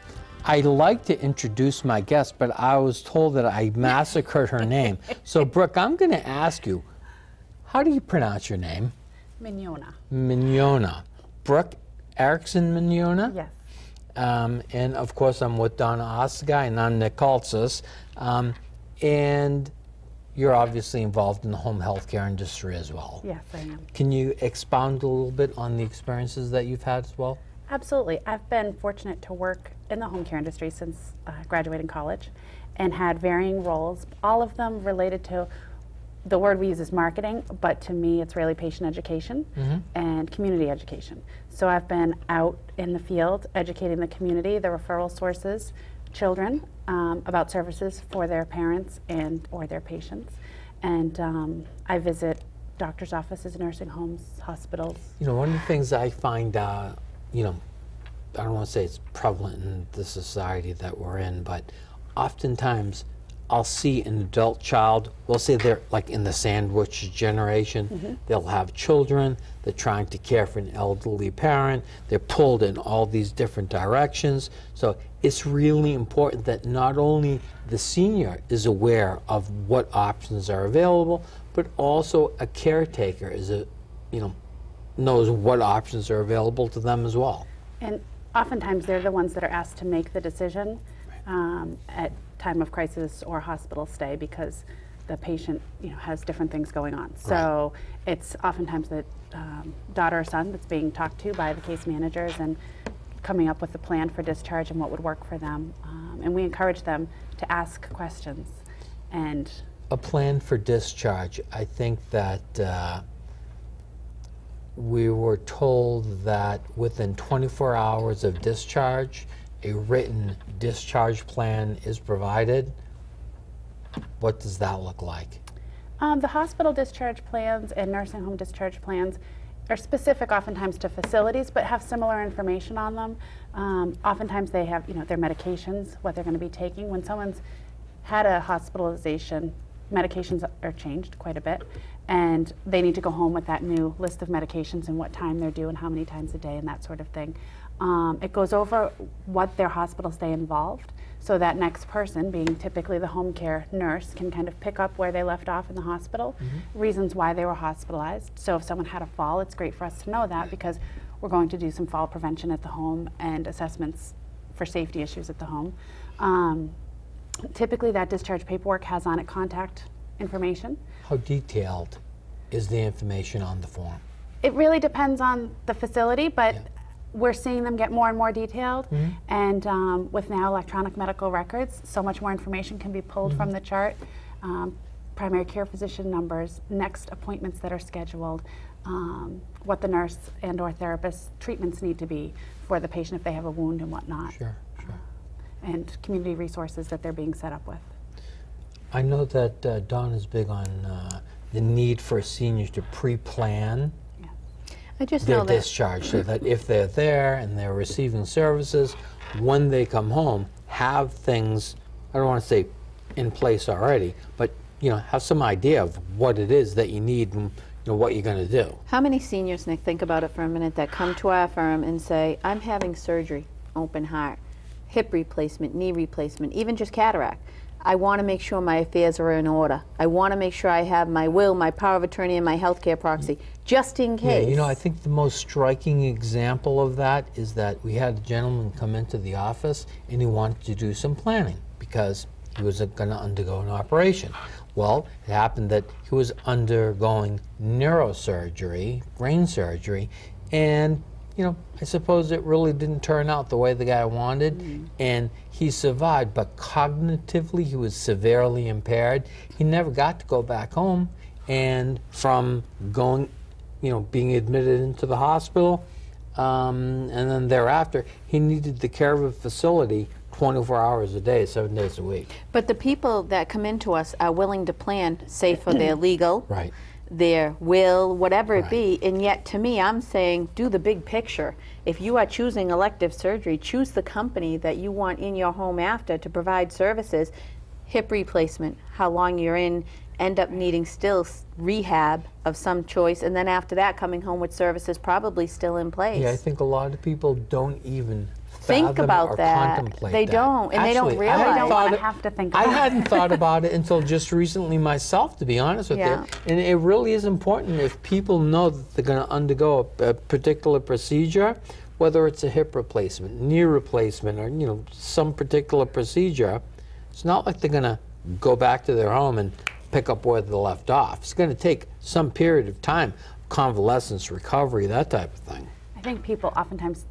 I'd like to introduce my guest, but I was told that I massacred her name. So, Brooke, I'm going to ask you, how do you pronounce your name? Mignona. Mignona. Brooke Erickson Mignona? Yes. And, of course, I'm with Donna Ostiguy, and I'm Nick Kaltzis. And you're obviously involved in the home health care industry as well. Yes, I am. Can you expound a little bit on the experiences that you've had as well? Absolutely. I've been fortunate to work in the home care industry since graduating college and had varying roles, all of them related to the word we use is marketing, but to me it's really patient education and community education. So I've been out in the field educating the community, the referral sources, children about services for their parents and or their patients. And I visit doctor's offices, nursing homes, hospitals. You know, one of the things I find you know, I don't want to say it's prevalent in the society that we're in, but oftentimes I'll see an adult child, we'll say they're like in the sandwich generation, they'll have children, they're trying to care for an elderly parent, they're pulled in all these different directions. So it's really important that not only the senior is aware of what options are available, but also a caretaker is knows what options are available to them as well. And oftentimes they're the ones that are asked to make the decision at time of crisis or hospital stay, because the patient has different things going on. So it's oftentimes the daughter or son that's being talked to by the case managers and coming up with a plan for discharge and what would work for them. And we encourage them to ask questions. And a plan for discharge, I think that we were told that within 24 hours of discharge, a written discharge plan is provided. What does that look like? The hospital discharge plans and nursing home discharge plans are specific oftentimes to facilities, but have similar information on them. Oftentimes they have their medications, what they're going to be taking. When someone's had a hospitalization, medications are changed quite a bit, and they need to go home with that new list of medications and what time they're due and how many times a day and that sort of thing. It goes over what their hospital stay involved, so that next person, being typically the home care nurse, can kind of pick up where they left off in the hospital, reasons why they were hospitalized. So if someone had a fall, it's great for us to know that, because we're going to do some fall prevention at the home and assessments for safety issues at the home. Typically that discharge paperwork has on it contact information. How detailed is the information on the form? It really depends on the facility, but we're seeing them get more and more detailed, and with now electronic medical records, so much more information can be pulled from the chart. Primary care physician numbers, next appointments that are scheduled, what the nurse and or therapist treatments need to be for the patient if they have a wound and whatnot. Sure, sure. And community resources that they're being set up with. I know that Dawn is big on the need for seniors to pre-plan their discharge, so that if they're there and they're receiving services, when they come home, have things, I don't want to say in place already, but have some idea of what it is that you need and what you're going to do. How many seniors, Nick, think about it for a minute, that come to our firm and say, I'm having surgery, open heart, hip replacement, knee replacement, even just cataract. I want to make sure my affairs are in order. I want to make sure I have my will, my power of attorney, and my healthcare proxy, just in case. Yeah, I think the most striking example of that is that we had a gentleman come into the office and he wanted to do some planning because he was going to undergo an operation. Well, it happened that he was undergoing neurosurgery, brain surgery, and I suppose it really didn't turn out the way the guy wanted, and he survived, but cognitively he was severely impaired. He never got to go back home, and from going, being admitted into the hospital, and then thereafter, he needed the care of a facility 24 hours a day, 7 days a week. But the people that come into us are willing to plan, say for their legal, their will, whatever it be, and yet to me I'm saying do the big picture. If you are choosing elective surgery, choose the company that you want in your home after to provide services. Hip replacement, how long you're in, end up needing still rehab of some choice, and then after that coming home with services probably still in place. Yeah, I think a lot of people don't even think about that. They don't, and actually, they don't realize. They don't want to have to think about it. I hadn't thought about it until just recently myself, to be honest with you. And it really is important if people know that they're going to undergo a particular procedure, whether it's a hip replacement, knee replacement, or some particular procedure. It's not like they're going to go back to their home and pick up where they left off. It's going to take some period of time, convalescence, recovery, that type of thing. I think people oftentimes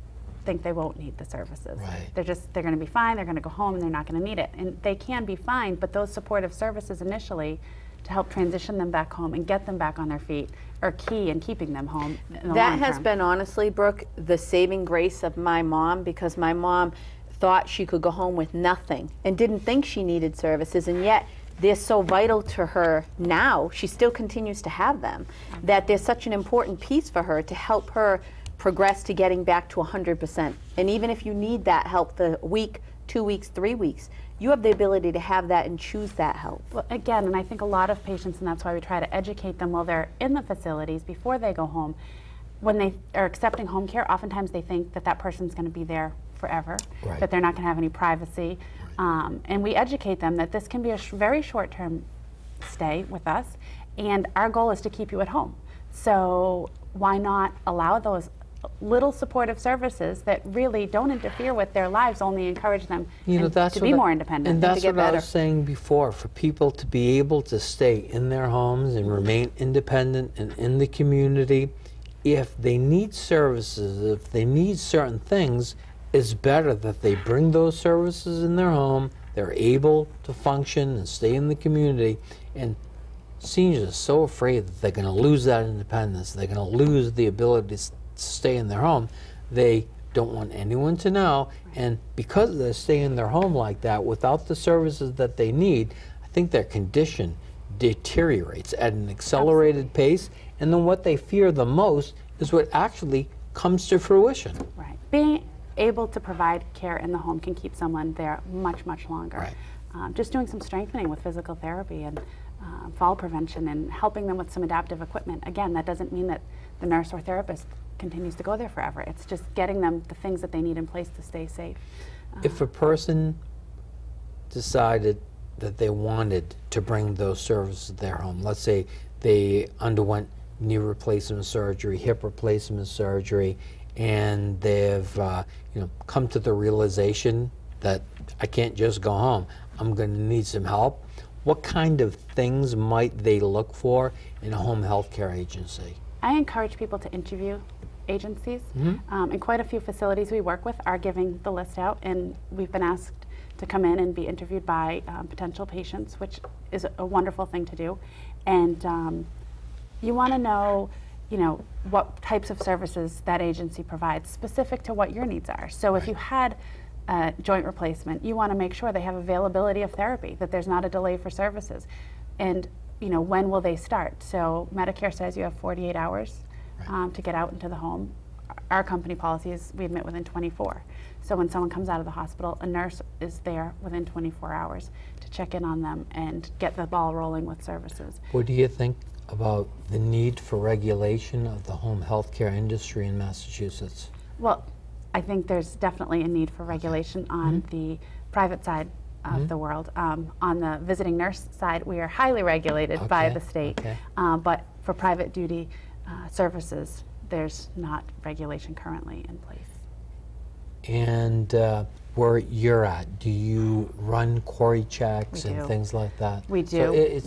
think they won't need the services. They're going to be fine, they're going to go home, and they're not going to need it. And they can be fine, but those supportive services initially to help transition them back home and get them back on their feet are key in keeping them home in the That has been, honestly, Brooke, the saving grace of my mom, because my mom thought she could go home with nothing and didn't think she needed services, and yet they're so vital to her now, she still continues to have them, that they're such an important piece for her to help her progress to getting back to 100%. And even if you need that help the week, 2 weeks, 3 weeks. You have the ability to have that and choose that help. Well, again, and I think a lot of patients, and that's why we try to educate them while they're in the facilities before they go home. When they are accepting home care, oftentimes they think that that person's going to be there forever, that they're not going to have any privacy. And we educate them that this can be a very short-term stay with us, and our goal is to keep you at home. So why not allow those little supportive services that really don't interfere with their lives, only encourage them to be more independent and that's to get what better. I was saying before, for people to be able to stay in their homes and remain independent and in the community. If they need services, if they need certain things, it's better that they bring those services in their home, they're able to function and stay in the community. And seniors are so afraid that they're going to lose that independence, they're going to lose the ability to stay in their home. They don't want anyone to know, and because they stay in their home like that without the services that they need, I think their condition deteriorates at an accelerated pace, and then what they fear the most is what actually comes to fruition. Right. Being able to provide care in the home can keep someone there much, much longer. Just doing some strengthening with physical therapy and fall prevention and helping them with some adaptive equipment. Again, that doesn't mean that the nurse or therapist continues to go there forever. It's just getting them the things that they need in place to stay safe. If a person decided that they wanted to bring those services to their home, let's say they underwent knee replacement surgery, hip replacement surgery, and they've come to the realization that I can't just go home, I'm going to need some help. What kind of things might they look for in a home health care agency? I encourage people to interview agencies. And quite a few facilities we work with are giving the list out, and we've been asked to come in and be interviewed by potential patients, which is a wonderful thing to do. And you want to know, what types of services that agency provides specific to what your needs are. So if you had a joint replacement, you want to make sure they have availability of therapy, that there's not a delay for services. And when will they start? So Medicare says you have 48 hours to get out into the home. Our company policy is we admit within 24. So when someone comes out of the hospital, a nurse is there within 24 hours to check in on them and get the ball rolling with services. What do you think about the need for regulation of the home health care industry in Massachusetts? Well, I think there's definitely a need for regulation on the private side of the world. On the visiting nurse side, we are highly regulated by the state, but for private duty services, there's not regulation currently in place. And where you're at, do you run query checks and things like that? We do. So it's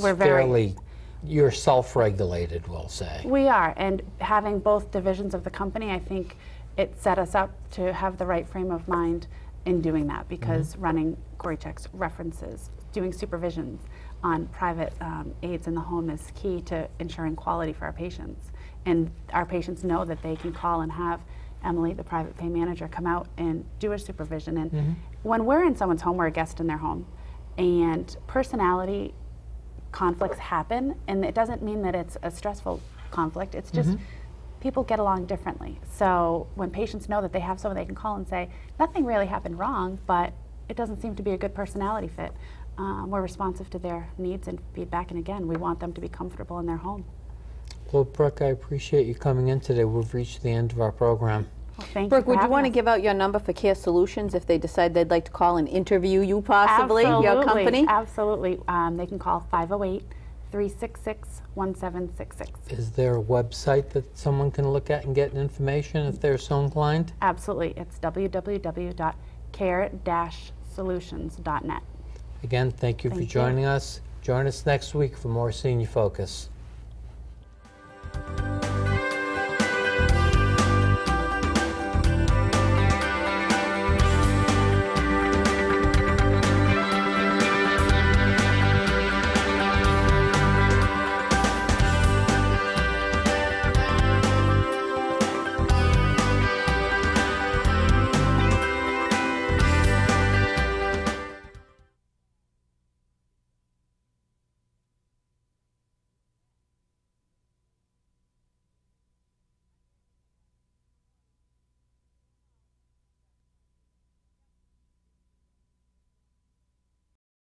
you're self-regulated, we'll say. We are, and having both divisions of the company, I think it set us up to have the right frame of mind in doing that, because running query checks, references, doing supervisions on private aides in the home is key to ensuring quality for our patients. And our patients know that they can call and have Emily, the private pay manager, come out and do a supervision. And when we're in someone's home, we're a guest in their home, and personality conflicts happen, and it doesn't mean that it's a stressful conflict. It's just people get along differently. So when patients know that they have someone they can call and say, nothing really happened wrong, but it doesn't seem to be a good personality fit, we're responsive to their needs and feedback, and again, we want them to be comfortable in their home. Well, Brooke, I appreciate you coming in today. We've reached the end of our program. Well, thank Brooke, you would you want to give out your number for Care Solutions if they decide they'd like to call and interview you possibly, your company? Absolutely. They can call 508-366-1766. Is there a website that someone can look at and get information if they're so inclined? Absolutely. It's www.care-solutions.net. Again, thank you for joining us. Join us next week for more Senior Focus.